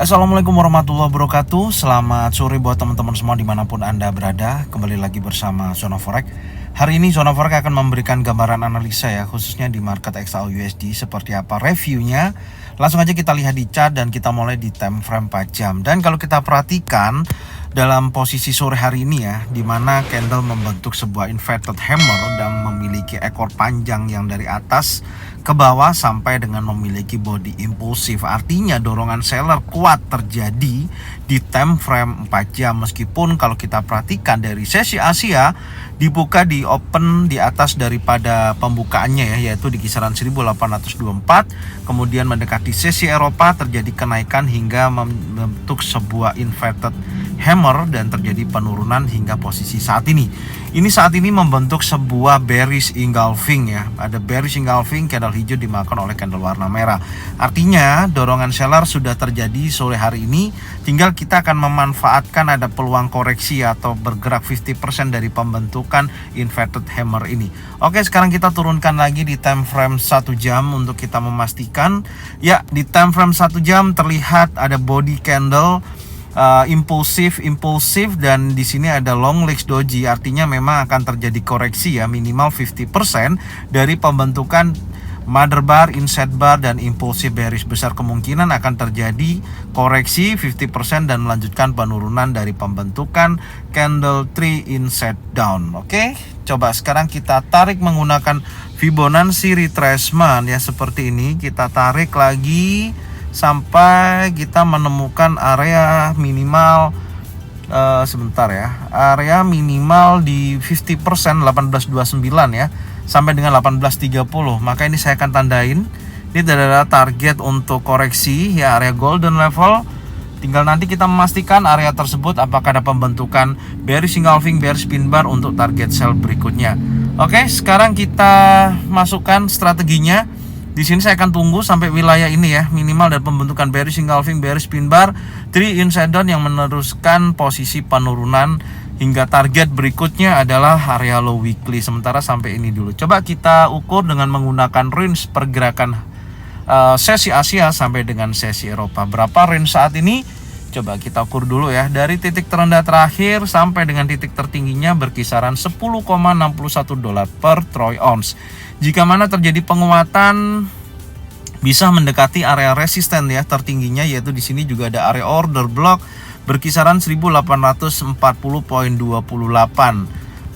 Assalamualaikum warahmatullahi wabarakatuh. Selamat sore buat teman-teman semua dimanapun Anda berada. Kembali lagi bersama Zona Forex. Hari ini Zona Forex akan memberikan gambaran analisa ya, khususnya di market XAUUSD. Seperti apa reviewnya? Langsung aja kita lihat di chart dan kita mulai di time frame 4 jam. Dan kalau kita perhatikan dalam posisi sore hari ini ya, dimana candle membentuk sebuah inverted hammer dan memiliki ekor panjang yang dari atas ke bawah sampai dengan memiliki body impulsif. Artinya dorongan seller kuat terjadi di time frame 4 jam. Meskipun kalau kita perhatikan dari sesi Asia dibuka di open di atas daripada pembukaannya ya, yaitu di kisaran 1824. Kemudian mendekati sesi Eropa terjadi kenaikan hingga membentuk sebuah inverted hammer dan terjadi penurunan hingga posisi saat ini. Ini saat ini membentuk sebuah bearish engulfing ya. Ada bearish engulfing, candle hijau dimakan oleh candle warna merah. Artinya dorongan seller sudah terjadi sore hari ini. Tinggal kita akan memanfaatkan ada peluang koreksi atau bergerak 50% dari pembentukan inverted hammer ini. Oke, sekarang kita turunkan lagi di time frame 1 jam untuk kita memastikan. Ya, di time frame 1 jam terlihat ada body candle impulsif dan di sini ada long legs doji, artinya memang akan terjadi koreksi ya, minimal 50% dari pembentukan mother bar, inside bar dan impulsif bearish. Besar kemungkinan akan terjadi koreksi 50% dan melanjutkan penurunan dari pembentukan candle 3 inside down. Oke, coba sekarang kita tarik menggunakan Fibonacci retracement ya, seperti ini. Kita tarik lagi sampai kita menemukan area minimal sebentar ya, area minimal di 50% 1829 ya, sampai dengan 1830. Maka ini saya akan tandain, ini adalah target untuk koreksi ya, area golden level. Tinggal nanti kita memastikan area tersebut apakah ada pembentukan bearish engulfing, bearish pin bar untuk target sell berikutnya. Oke, sekarang kita masukkan strateginya. Di sini saya akan tunggu sampai wilayah ini ya, minimal dari pembentukan bearish engulfing, bearish pin bar, 3 inside down yang meneruskan posisi penurunan hingga target berikutnya adalah area low weekly. Sementara sampai ini dulu. Coba kita ukur dengan menggunakan range pergerakan sesi Asia sampai dengan sesi Eropa. Berapa range saat ini? Coba kita ukur dulu ya. Dari titik terendah terakhir sampai dengan titik tertingginya berkisaran 10,61 dolar per troy ounce. Jika mana terjadi penguatan bisa mendekati area resisten ya tertingginya, yaitu di sini juga ada area order block berkisaran 1840.28.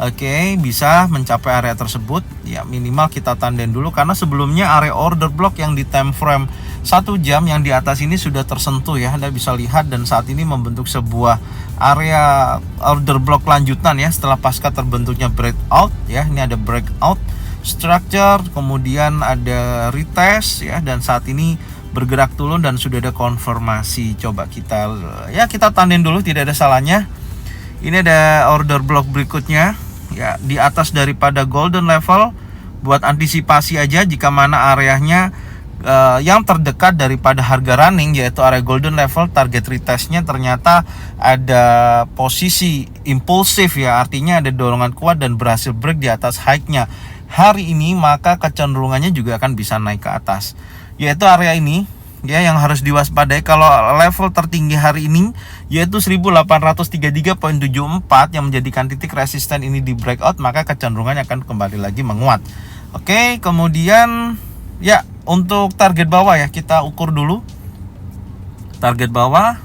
Oke, bisa mencapai area tersebut ya, minimal kita tandain dulu karena sebelumnya area order block yang di time frame 1 jam yang di atas ini sudah tersentuh ya, Anda bisa lihat, dan saat ini membentuk sebuah area order block lanjutan ya setelah pasca terbentuknya breakout ya. Ini ada breakout structure, kemudian ada retest ya, dan saat ini bergerak turun dan sudah ada konfirmasi. Coba kita tandain dulu, tidak ada salahnya. Ini ada order block berikutnya ya, di atas daripada golden level buat antisipasi aja jika mana areanya yang terdekat daripada harga running, yaitu area golden level. Target retestnya ternyata ada posisi impulsif ya, artinya ada dorongan kuat dan berhasil break di atas high-nya hari ini, maka kecenderungannya juga akan bisa naik ke atas, yaitu area ini ya yang harus diwaspadai. Kalau level tertinggi hari ini yaitu 1833.74 yang menjadikan titik resisten ini di breakout, maka kecenderungannya akan kembali lagi menguat. Oke, kemudian ya untuk target bawah ya, kita ukur dulu target bawah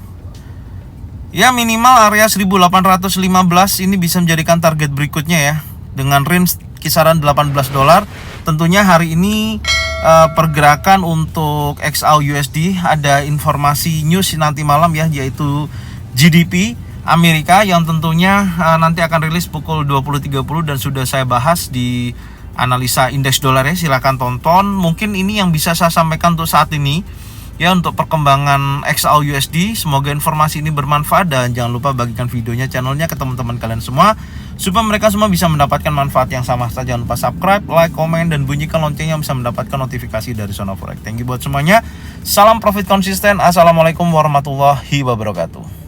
ya, minimal area 1815 ini bisa menjadikan target berikutnya ya, dengan range kisaran 18 dolar. Tentunya hari ini pergerakan untuk XAUUSD ada informasi news nanti malam ya, yaitu GDP Amerika yang tentunya nanti akan rilis pukul 20.30 dan sudah saya bahas di analisa indeks dolar ya, silahkan tonton. Mungkin ini yang bisa saya sampaikan untuk saat ini ya, untuk perkembangan XAUUSD. Semoga informasi ini bermanfaat dan jangan lupa bagikan videonya, channelnya ke teman-teman kalian semua supaya mereka semua bisa mendapatkan manfaat yang sama. Jangan lupa subscribe, like, komen, dan bunyikan loncengnya bisa mendapatkan notifikasi dari Zona Forex. Thank you buat semuanya. Salam profit konsisten. Assalamualaikum warahmatullahi wabarakatuh.